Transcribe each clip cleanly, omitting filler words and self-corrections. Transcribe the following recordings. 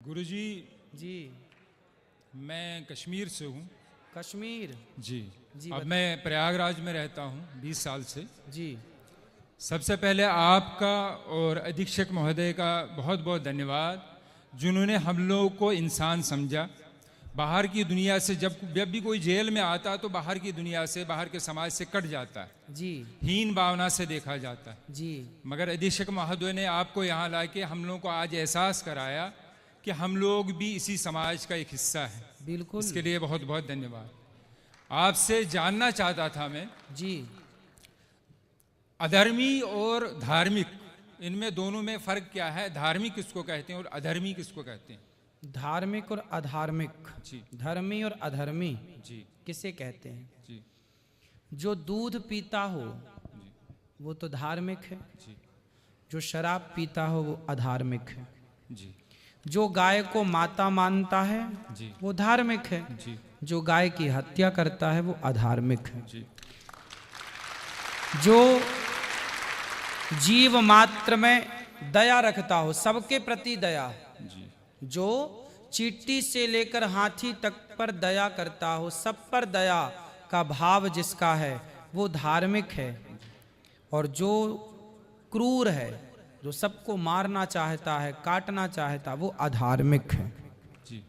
गुरुजी जी। मैं कश्मीर से हूँ। कश्मीर। जी जी, अब मैं प्रयागराज में रहता हूँ 20 साल से। जी। सबसे पहले आपका और अधीक्षक महोदय का बहुत बहुत धन्यवाद, जिन्होंने हम लोगों को इंसान समझा। बाहर की दुनिया से जब भी कोई जेल में आता तो बाहर की दुनिया से, बाहर के समाज से कट जाता है, जी। हीन भावना से देखा जाता है। जी। मगर अधीक्षक महोदय ने आपको यहाँ लाके हम लोगों को आज एहसास कराया कि हम लोग भी इसी समाज का एक हिस्सा हैं। बिल्कुल। इसके लिए बहुत बहुत धन्यवाद। आपसे जानना चाहता था मैं, जी। अधर्मी और धार्मिक, इनमें दोनों में फर्क क्या है? धार्मिक किसको कहते हैं और अधर्मी किसको कहते हैं? धार्मिक और अधार्मिक, जी धर्मी और अधर्मी जी किसे कहते हैं? जी जो दूध पीता हो जी वो तो धार्मिक है, जी जो शराब पीता हो वो अधार्मिक है, जी जो गाय को माता मानता है जी वो धार्मिक है, जी जो गाय की हत्या करता है वो अधार्मिक है। जी जो जीव मात्र में दया रखता हो, सबके प्रति दया, जी जो चींटी से लेकर हाथी तक पर दया करता हो, सब पर दया का भाव जिसका है वो धार्मिक है। और जो क्रूर है, जो सबको मारना चाहता है, काटना चाहता, वो अधार्मिक है। जी।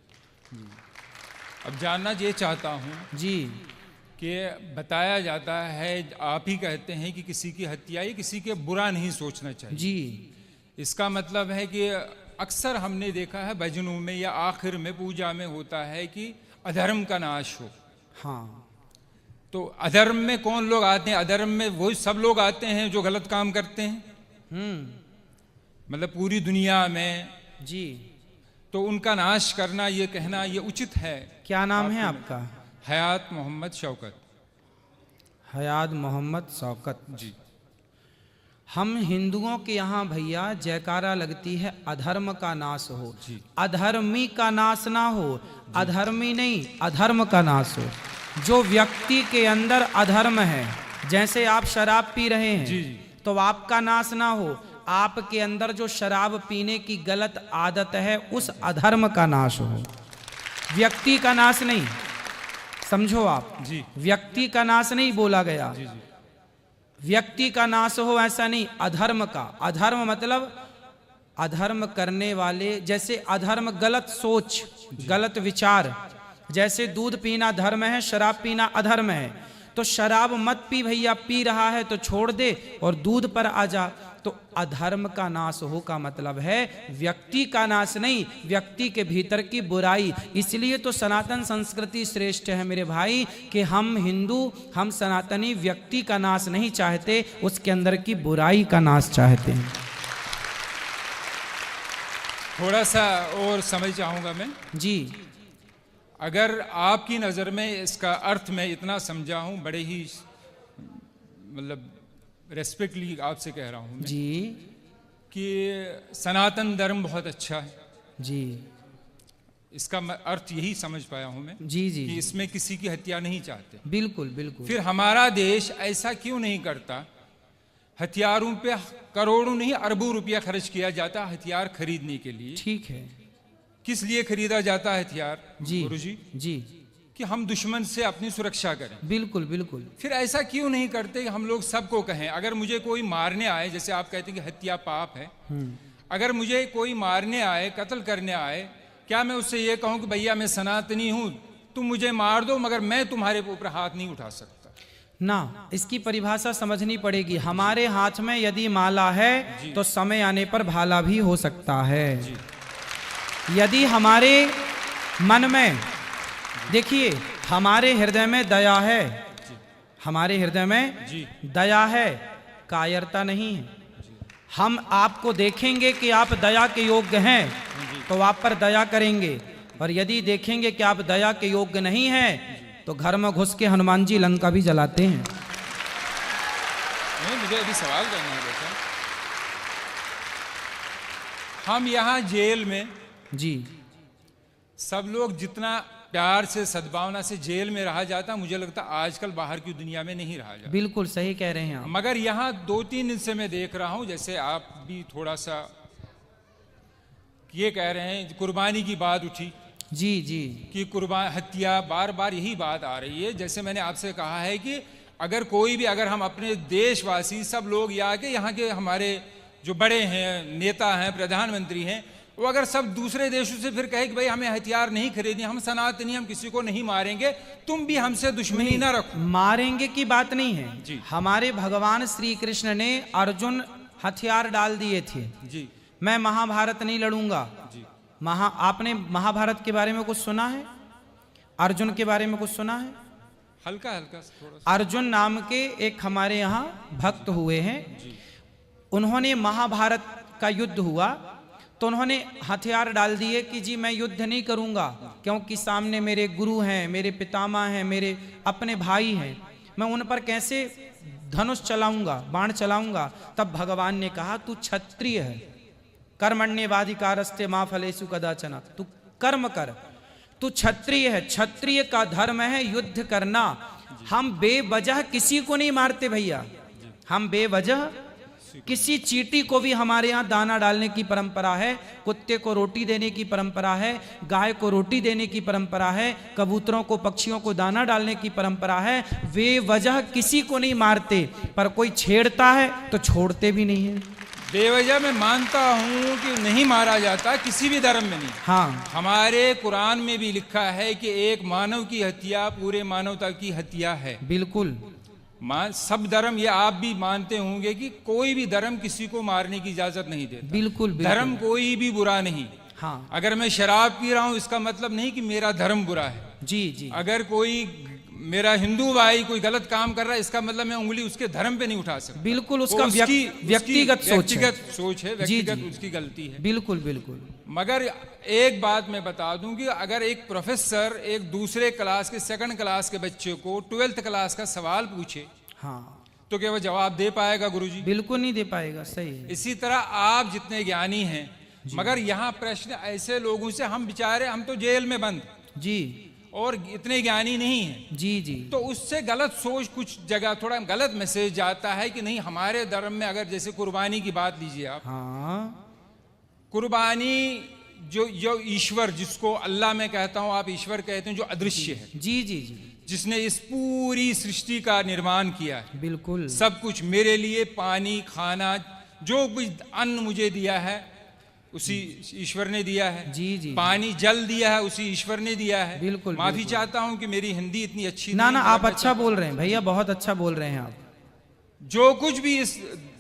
अब जानना ये चाहता हूँ जी। कि बताया जाता है, आप ही कहते हैं कि किसी की हत्या या किसी के बुरा नहीं सोचना चाहिए। जी। इसका मतलब है कि अक्सर हमने देखा है भजनों में या आखिर में पूजा में होता है कि अधर्म का नाश हो। हाँ। तो अधर्म में कौन लोग आते हैं? अधर्म में वही सब लोग आते हैं जो गलत काम करते हैं। मतलब पूरी दुनिया में। जी। तो उनका नाश करना, ये कहना ये उचित है? क्या नाम है आपका? हयात मोहम्मद शौकत। हयात मोहम्मद शौकत जी। हम हिंदुओं के यहाँ भैया जयकारा लगती है अधर्म का नाश हो, जी। अधर्मी का नाश ना हो। अधर्मी नहीं, अधर्म का नाश हो। जो व्यक्ति के अंदर अधर्म है, जैसे आप शराब पी रहे हैं, जी, जी। तो आपका नाश ना हो, आपके अंदर जो शराब पीने की गलत आदत है उस अधर्म का नाश हो, व्यक्ति का नाश नहीं। समझो आप, जी। व्यक्ति का नाश नहीं बोला गया। जी जी व्यक्ति का नाश हो ऐसा नहीं, अधर्म का। अधर्म मतलब अधर्म करने वाले, जैसे अधर्म गलत सोच, गलत विचार। जैसे दूध पीना धर्म है, शराब पीना अधर्म है। तो शराब मत पी भैया, पी रहा है तो छोड़ दे और दूध पर आ जा। तो अधर्म का नाश हो का मतलब है व्यक्ति का नाश नहीं, व्यक्ति के भीतर की बुराई। इसलिए तो सनातन संस्कृति श्रेष्ठ है मेरे भाई, कि हम हिंदू, हम सनातनी व्यक्ति का नाश नहीं चाहते, उसके अंदर की बुराई का नाश चाहते हैं। थोड़ा सा और समझ चाहूँगा मैं। जी। अगर आपकी नज़र में इसका अर्थ मैं इतना समझा हूँ, बड़े ही मतलब रेस्पेक्टली आपसे कह रहा हूँ मैं, जी। कि सनातन धर्म बहुत अच्छा है। जी। इसका अर्थ यही समझ पाया हूँ मैं। जी। जी। कि इसमें किसी की हत्या नहीं चाहते। बिल्कुल बिल्कुल। फिर हमारा देश ऐसा क्यों नहीं करता? हथियारों पे करोड़ों नहीं अरबों रुपया खर्च किया जाता हथियार खरीदने के लिए। ठीक है। किस लिए खरीदा जाता है हथियार? जी। गुरुजी, जी। कि हम दुश्मन से अपनी सुरक्षा करें। बिल्कुल बिल्कुल। फिर ऐसा क्यों नहीं करते कि हम लोग सबको कहें, अगर मुझे कोई मारने आए, जैसे आप कहते हैं कि हत्या पाप है, अगर मुझे कोई मारने आए, कत्ल करने आए, क्या मैं उससे ये कहूं कि भैया मैं सनातनी हूं, तुम मुझे मार दो मगर मैं तुम्हारे ऊपर हाथ नहीं उठा सकता? ना, इसकी परिभाषा समझनी पड़ेगी। हमारे हाथ में यदि माला है तो समय आने पर भाला भी हो सकता है। यदि हमारे मन में, देखिए, हमारे हृदय में दया है, हमारे हृदय में दया है, कायरता नहीं है। हम आपको देखेंगे कि आप दया के योग्य हैं तो आप पर दया करेंगे, और यदि देखेंगे कि आप दया के योग्य नहीं हैं तो घर में घुस के हनुमान जी लंका भी जलाते हैं। नहीं, मुझे अभी सवाल करना है बेटा। हम यहाँ जेल में जी। सब लोग जितना प्यार से, सद्भावना से जेल में रहा जाता, मुझे लगता आजकल बाहर की दुनिया में नहीं रहा जाता। बिल्कुल सही कह रहे हैं आप। मगर यहाँ 2-3 दिन से मैं देख रहा हूँ, जैसे आप भी थोड़ा सा ये कह रहे हैं कुर्बानी की बात उठी जी जी कि कुर्बान हत्या, बार बार यही बात आ रही है। जैसे मैंने आपसे कहा है कि अगर कोई भी, अगर हम अपने देशवासी सब लोग या के यहाँ के हमारे जो बड़े हैं, नेता हैं, प्रधानमंत्री हैं, वो अगर सब दूसरे देशों से फिर कहे कि भाई हमें हथियार नहीं खरीदने, हम सनातनी, हम किसी को नहीं मारेंगे, तुम भी हमसे दुश्मनी ना रखो। मारेंगे की बात नहीं है जी। हमारे भगवान श्री कृष्ण ने अर्जुन हथियार डाल दिए थे, जी मैं महाभारत नहीं लड़ूंगा। जी आपने महाभारत के बारे में कुछ सुना है? अर्जुन के बारे में कुछ सुना है? हल्का हल्का थोड़ा सा। अर्जुन नाम के एक हमारे यहाँ भक्त हुए हैं, उन्होंने महाभारत का युद्ध हुआ तो उन्होंने हथियार डाल दिए कि जी मैं युद्ध नहीं करूंगा, क्योंकि सामने मेरे गुरु हैं, मेरे पितामह हैं, मेरे अपने भाई हैं, मैं उन पर कैसे धनुष चलाऊंगा, बाण चलाऊंगा। तब भगवान ने कहा तू क्षत्रिय है, कर्मण्येवाधिकारस्ते मा फलेषु कदाचन, तू कर्म कर, तू क्षत्रिय है, क्षत्रिय का धर्म है युद्ध करना। हम बेवजह किसी को नहीं मारते भैया, हम बेवजह किसी चींटी को भी, हमारे यहाँ दाना डालने की परंपरा है, कुत्ते को रोटी देने की परंपरा है, गाय को रोटी देने की परंपरा है, कबूतरों को, पक्षियों को दाना डालने की परंपरा है। बेवजह किसी को नहीं मारते, पर कोई छेड़ता है तो छोड़ते भी नहीं है। बेवजह मैं मानता हूँ कि नहीं मारा जाता, किसी भी धर्म में नहीं। हाँ, हमारे कुरान में भी लिखा है कि एक मानव की हत्या पूरे मानवता की हत्या है। बिल्कुल। सब धर्म, ये आप भी मानते होंगे कि कोई भी धर्म किसी को मारने की इजाजत नहीं देता। बिल्कुल, बिल्कुल। धर्म कोई भी बुरा नहीं। हाँ, अगर मैं शराब पी रहा हूँ इसका मतलब नहीं कि मेरा धर्म बुरा है। जी जी। अगर कोई मेरा हिंदू भाई कोई गलत काम कर रहा है, इसका मतलब मैं उंगली उसके धर्म पे नहीं उठा सकता। बिल्कुल, उसका व्यक्तिगत सोच है, जी, व्यक्तिगत जी। उसकी गलती है। बिल्कुल बिल्कुल। मगर एक बात मैं बता दूं कि अगर एक प्रोफेसर एक दूसरे क्लास के, सेकंड क्लास के बच्चे को 12th क्लास का सवाल पूछे, हाँ, तो क्या वो जवाब दे पाएगा गुरुजी? बिल्कुल नहीं दे पाएगा। सही है। इसी तरह आप जितने ज्ञानी हैं, मगर यहाँ प्रश्न ऐसे लोगों से, हम बेचारे, हम तो जेल में बंद जी, और इतने ज्ञानी नहीं हैं, जी जी। तो उससे गलत सोच, कुछ जगह थोड़ा गलत मैसेज जाता है कि नहीं हमारे धर्म में, अगर जैसे कुर्बानी की बात लीजिए आप, हाँ, कुर्बानी जो ईश्वर, जिसको अल्लाह मैं कहता हूँ, आप ईश्वर कहते हैं, जो अदृश्य है, जी जी जी, जिसने इस पूरी सृष्टि का निर्माण किया है, बिल्कुल, सब कुछ मेरे लिए, पानी, खाना, जो कुछ अन्न मुझे दिया है उसी ईश्वर ने दिया है। जी जी। पानी, जल दिया है उसी ईश्वर ने दिया है। बिल्कुल। माफी बिल्कुल। चाहता हूं कि मेरी हिंदी इतनी अच्छी ना नहीं ना, है, आप अच्छा बोल रहे हैं भैया, बहुत अच्छा बोल रहे हैं आप। जो कुछ भी इस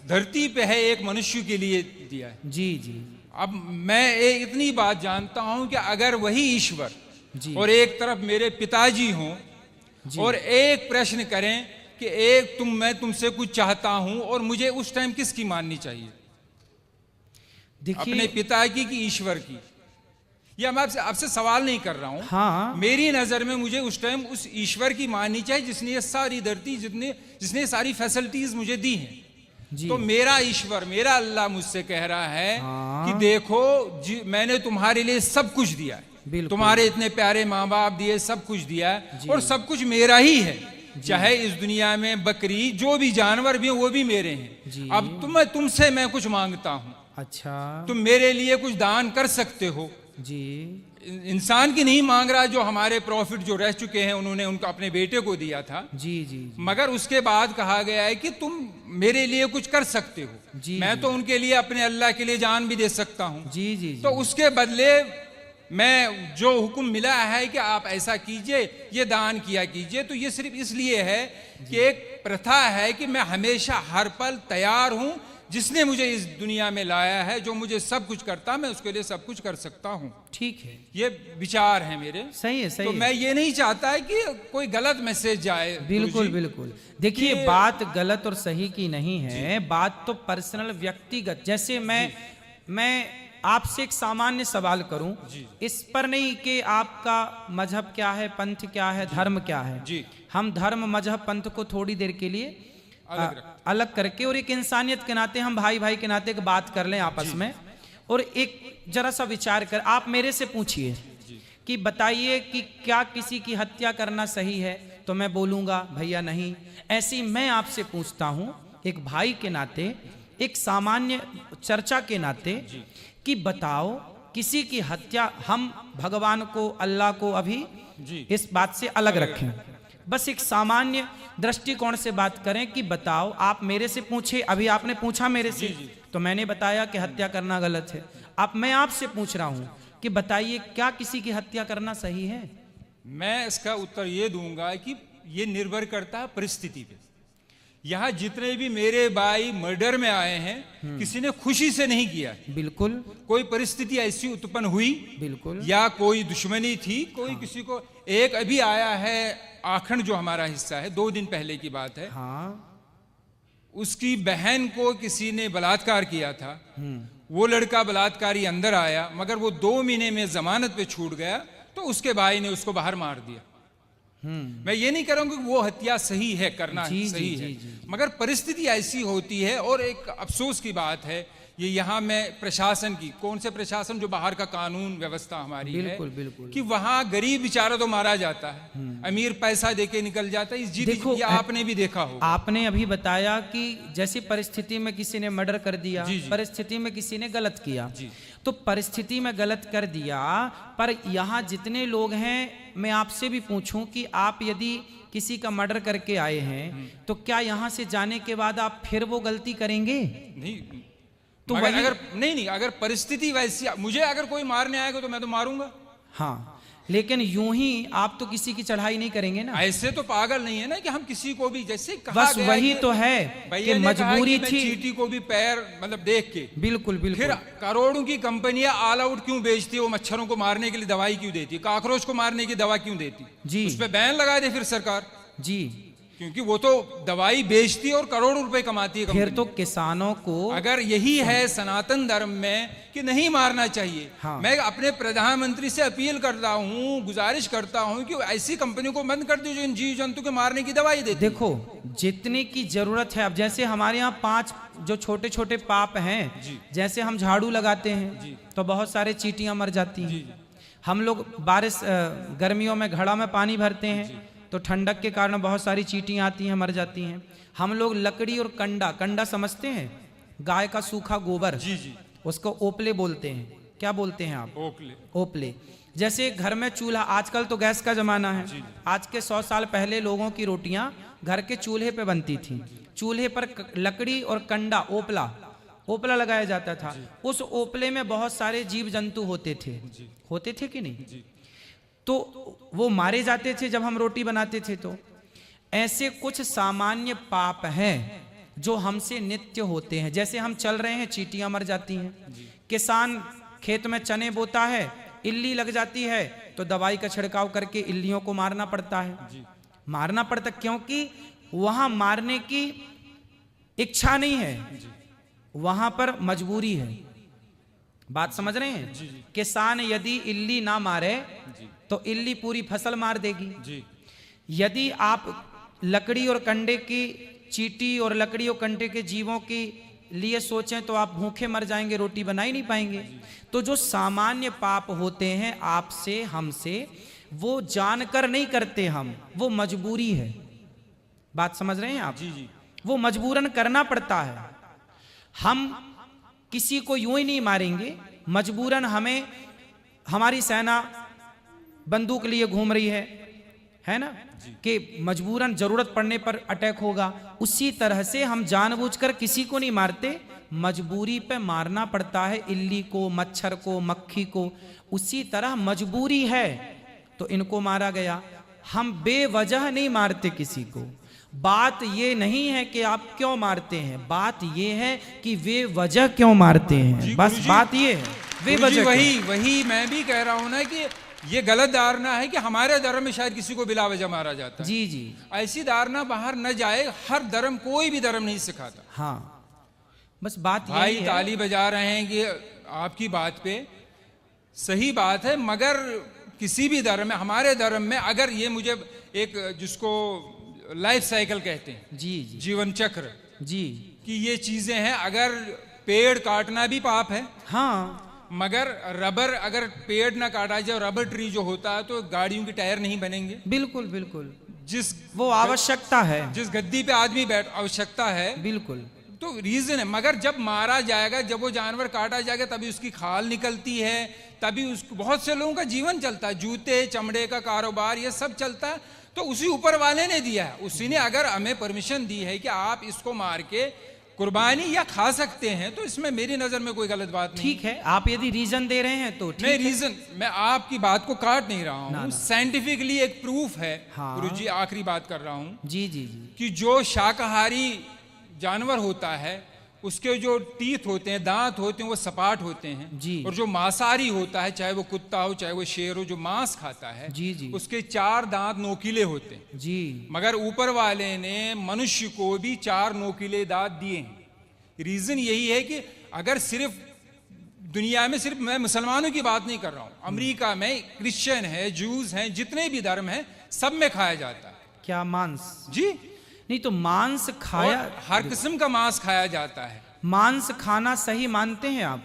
धरती पे है एक मनुष्य के लिए दिया है। जी जी अब मैं इतनी बात जानता हूं कि अगर वही ईश्वर जी, और एक तरफ मेरे पिताजी हों जी। और एक प्रश्न करें कि एक मैं तुमसे कुछ चाहता हूं, और मुझे उस टाइम किसकी माननी चाहिए? अपने देखिए, पिता की कि ईश्वर की? या मैं आपसे सवाल नहीं कर रहा हूं। हाँ, मेरी नजर में मुझे उस टाइम उस ईश्वर की माननी चाहिए जिसने ये सारी धरती, जिसने सारी फैसिलिटीज मुझे दी हैं। जी, तो मेरा ईश्वर, मेरा अल्लाह मुझसे कह रहा है हाँ। कि देखो मैंने तुम्हारे लिए सब कुछ दिया है, बिल्कुल। तुम्हारे इतने प्यारे माँ बाप दिए, सब कुछ दिया है, जी। और सब कुछ मेरा ही है। चाहे इस दुनिया में बकरी, जो भी जानवर भी हैं, वो भी मेरे हैं। जी। अब तुमसे मैं कुछ मांगता हूं, अच्छा, तुम मेरे लिए कुछ दान कर सकते हो। जी, इंसान की नहीं मांग रहा, जो हमारे प्रॉफिट जो रह चुके हैं उन्होंने उनको अपने बेटे को दिया था, जी जी जी, मगर उसके बाद कहा गया है कि तुम मेरे लिए कुछ कर सकते हो। जी, मैं जी। तो उनके लिए, अपने अल्लाह के लिए जान भी दे सकता हूं। जी जी जी, तो उसके बदले मैं जो हुक्म मिला है कि आप ऐसा कीजिए, ये दान किया कीजिए, तो ये सिर्फ इसलिए है कि एक प्रथा है कि मैं हमेशा हर पल तैयार हूं, जिसने मुझे इस दुनिया में लाया है, जो मुझे सब कुछ करता, मैं उसके लिए सब कुछ कर सकता हूं। ठीक है, ये विचार है मेरे। सही है, सही तो है। मैं ये नहीं चाहता है कि कोई गलत मैसेज जाए। बिल्कुल गुरुजी। बिल्कुल। देखिए, बात गलत और सही की नहीं है, बात तो पर्सनल, व्यक्तिगत। जैसे मैं आपसे एक सामान्य सवाल करूं, इस पर नहीं कि आपका मजहब क्या है, पंथ क्या है, धर्म क्या है। जी। हम धर्म, मजहब, पंथ को थोड़ी देर के लिए अलग करके, और एक इंसानियत के नाते, हम भाई भाई के नाते एक बात कर लें आपस में, और एक जरा सा विचार कर, आप मेरे से पूछिए कि बताइए कि क्या किसी की हत्या करना सही है, तो मैं बोलूंगा भैया नहीं। ऐसे ही मैं आपसे पूछता हूं एक भाई के नाते, एक सामान्य चर्चा के नाते, कि बताओ किसी की हत्या, हम भगवान को, अल्लाह को अभी जी इस बात से अलग रखें, बस एक सामान्य दृष्टिकोण से बात करें कि बताओ, आप मेरे से पूछे, अभी आपने पूछा मेरे से, तो मैंने बताया कि हत्या करना गलत है। अब मैं आपसे पूछ रहा हूं कि बताइए, क्या किसी की हत्या करना सही है? मैं इसका उत्तर ये दूंगा कि ये निर्भर करता है परिस्थिति पे। यहाँ जितने भी मेरे भाई मर्डर में आए हैं, किसी ने खुशी से नहीं किया, बिल्कुल, कोई परिस्थिति ऐसी उत्पन्न हुई, बिल्कुल, या कोई दुश्मनी थी, कोई किसी को। एक अभी आया है आखंड, जो हमारा हिस्सा है, 2 दिन पहले की बात है, हाँ, उसकी बहन को किसी ने बलात्कार किया था। वो लड़का बलात्कारी अंदर आया, मगर वो 2 महीने में जमानत पे छूट गया, तो उसके भाई ने उसको बाहर मार दिया। मैं ये नहीं कह रहा हूं कि वो हत्या सही है, करना सही है, मगर परिस्थिति ऐसी होती है। और एक अफसोस की बात है, ये यहाँ में प्रशासन की, कौन से प्रशासन, जो बाहर का कानून व्यवस्था हमारी बिल्कुल, है, बिल्कुल, कि वहाँ गरीब बेचारा तो मारा जाता है, अमीर पैसा देके निकल जाता है। इस देखो, ये आपने भी देखा हो। आपने अभी बताया कि जैसी परिस्थिति में किसी ने मर्डर कर दिया, जी। परिस्थिति में किसी ने गलत किया, जी। तो परिस्थिति में गलत कर दिया, पर यहाँ जितने लोग हैं, मैं आपसे भी पूछूं कि आप यदि किसी का मर्डर करके आए हैं, तो क्या यहाँ से जाने के बाद आप फिर वो गलती करेंगे? नहीं, तो मगर वही, अगर नहीं, अगर परिस्थिति वैसी, मुझे अगर कोई मारने आएगा तो मैं तो मारूंगा। हाँ, लेकिन यूं ही आप तो किसी की चढ़ाई नहीं करेंगे ना। ऐसे तो पागल नहीं है ना कि हम किसी को भी, जैसे कहा बस गया वही तो है कि मजबूरी मैं थी। चींटी को भी पैर मतलब देख के, बिल्कुल, बिल्कुल, फिर करोड़ों की कंपनियां ऑल आउट क्यों बेचती है? वो मच्छरों को मारने के लिए दवाई क्यों देती है? कॉकरोच को मारने की दवा क्यों देती? जी, उस पर बैन लगा दे फिर सरकार, जी, क्योंकि वो तो दवाई बेचती है और करोड़ों रुपए कमाती है फिर कंपनी। तो किसानों को, अगर यही है सनातन धर्म में कि नहीं मारना चाहिए, हाँ। मैं अपने प्रधानमंत्री से अपील करता हूँ, गुजारिश करता हूँ कि ऐसी कंपनियों को बंद कर दो जो इन जीव जंतु के मारने की दवाई देती है। देखो, जितने की जरूरत है, अब जैसे हमारे यहाँ 5 जो छोटे छोटे पाप हैं, जैसे हम झाड़ू लगाते हैं तो बहुत सारे चींटियां मर जाती हैं। हम लोग बारिश गर्मियों में घड़ा में पानी भरते हैं तो ठंडक के कारण बहुत सारी चींटियां आती हैं, मर जाती हैं। हम लोग लकड़ी और कंडा समझते हैं, गाय का सूखा गोबर, जी जी, उसको ओपले बोलते हैं। क्या बोलते हैं आप? ओकले। ओपले। जैसे घर में चूल्हा, आजकल तो गैस का जमाना है, आज के 100 साल पहले लोगों की रोटियां घर के चूल्हे पे बनती थी। चूल्हे पर लकड़ी और कंडा, ओपला लगाया जाता था। उस ओपले में बहुत सारे जीव जंतु होते थे कि नहीं? तो वो मारे जाते थे जब हम रोटी बनाते थे। तो ऐसे कुछ सामान्य पाप हैं जो हमसे नित्य होते हैं। जैसे हम चल रहे हैं, चींटियां मर जाती हैं। किसान खेत में चने बोता है, इल्ली लग जाती है तो दवाई का छिड़काव करके इल्लियों को मारना पड़ता है। मारना पड़ता क्योंकि वहां मारने की इच्छा नहीं है, वहां पर मजबूरी है। बात समझ रहे हैं? किसान यदि इल्ली ना मारे तो इल्ली पूरी फसल मार देगी। यदि आप लकड़ी और कंडे की, चींटी और लकड़ी और कंडे के जीवों के लिए सोचें तो आप भूखे मर जाएंगे, रोटी बना ही नहीं पाएंगे। तो जो सामान्य पाप होते हैं आपसे, हमसे, वो जानकर नहीं करते हम, वो मजबूरी है। बात समझ रहे हैं आप? जी। वो मजबूरन करना पड़ता है। हम किसी को यूं ही नहीं मारेंगे, मजबूरन हमें, हमारी सेना बंदूक लिए घूम रही है ना, कि मजबूरन जरूरत पड़ने पर अटैक होगा। उसी तरह से हम जानबूझकर किसी को नहीं मारते, मजबूरी पे मारना पड़ता है इल्ली को, मच्छर को, मक्खी को। उसी तरह मजबूरी है तो इनको मारा गया। हम बेवजह नहीं मारते किसी को। बात ये नहीं है कि आप क्यों मारते हैं, बात ये है कि वे वजह क्यों मारते हैं। बस बात ये है, वे वजह। वही मैं भी कह रहा हूं ना कि ये गलत धारणा है कि हमारे धर्म में शायद किसी को बिला वजह मारा जाता है। जी। ऐसी धारणा बाहर न जाए। हर धर्म, कोई भी धर्म नहीं सिखाता। हाँ, बस बात भाई यही है। ताली बजा रहे हैं कि आपकी बात पे सही बात है, मगर किसी भी धर्म में, हमारे धर्म में अगर ये, मुझे एक जिसको लाइफ साइकिल कहते हैं, जी, जीवन चक्र, जी, कि ये चीजें हैं। अगर पेड़ काटना भी पाप है, हाँ, मगर रबर, अगर पेड़ ना काटा जाए, रबर ट्री जो होता है, तो गाड़ियों के टायर नहीं बनेंगे। बिल्कुल। जिस वो आवश्यकता है, जिस गद्दी पे आदमी बैठ, आवश्यकता है, बिल्कुल, तो रीजन है। मगर जब मारा जाएगा, जब वो जानवर काटा जाएगा, तभी उसकी खाल निकलती है, तभी उसको बहुत से लोगों का जीवन चलता है, जूते चमड़े का कारोबार ये सब चलता है। तो उसी ऊपर वाले ने दिया है, उसी ने अगर हमें परमिशन दी है कि आप इसको मार के कुर्बानी या खा सकते हैं, तो इसमें मेरी नजर में कोई गलत बात नहीं। ठीक है, आप यदि रीजन दे रहे हैं तो ठीक नहीं, है। रीजन मैं आपकी बात को काट नहीं रहा ना, हूँ, ना। साइंटिफिकली एक प्रूफ है। हाँ। गुरुजी आखिरी बात कर रहा हूँ जी जी जी। कि जो शाकाहारी जानवर होता है उसके जो टीथ होते हैं, दांत होते हैं, वो सपाट होते हैं जी। और जो मांसाहारी होता है, चाहे वो कुत्ता हो चाहे वो शेर हो, जो मांस खाता है जी जी उसके 4 दांत नोकीले होते हैं। जी। मगर ऊपर वाले ने मनुष्य को भी 4 नोकीले दांत दिए हैं। रीजन यही है कि अगर सिर्फ दुनिया में, सिर्फ मैं मुसलमानों की बात नहीं कर रहा हूं, अमेरिका में क्रिश्चियन है, जूस हैं, जितने भी धर्म हैं, सब में खाया जाता है। क्या मांस? जी, नहीं तो मांस खाया, और हर किस्म का मांस खाया जाता है। मांस खाना सही मानते हैं आप?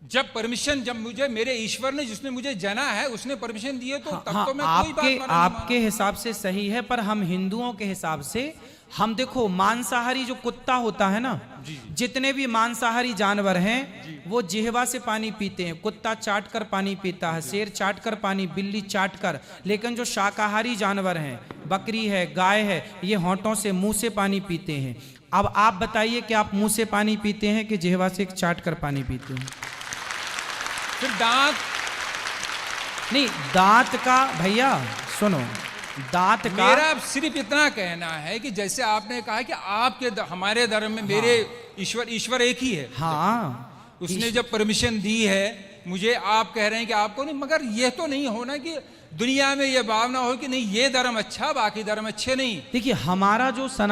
जब परमिशन, जब मुझे मेरे ईश्वर ने, जिसने मुझे जना है, उसने परमिशन दी है, तो तब हाँ, तो मैं कोई बात मानूंगा। आपके हिसाब से सही है, पर हम हिंदुओं के हिसाब से, हम देखो मांसाहारी जो कुत्ता होता है ना, जितने भी मांसाहारी जानवर हैं वो जिह्वा से पानी पीते हैं। कुत्ता चाट कर पानी पीता है, शेर चाट कर पानी, बिल्ली चाट कर। लेकिन जो शाकाहारी जानवर हैं, बकरी है, गाय है, ये होंठों से, मुंह से पानी पीते हैं। अब आप बताइए कि आप मुंह से पानी पीते हैं कि जिह्वा से चाट कर पानी पीते हैं? फिर दांत नहीं, दांत का भैया सुनो, दांत का, मेरा सिर्फ इतना कहना है कि जैसे आपने कहा कि आपके हमारे धर्म में मेरे ईश्वर एक ही है। हाँ, उसने जब परमिशन दी है मुझे, आप कह रहे हैं कि आपको नहीं, मगर यह तो नहीं होना कि दुनिया में यह भावना हो कि नहीं ये धर्म अच्छा, बाकी धर्म अच्छे नहीं। देखिए हमारा जो सनातन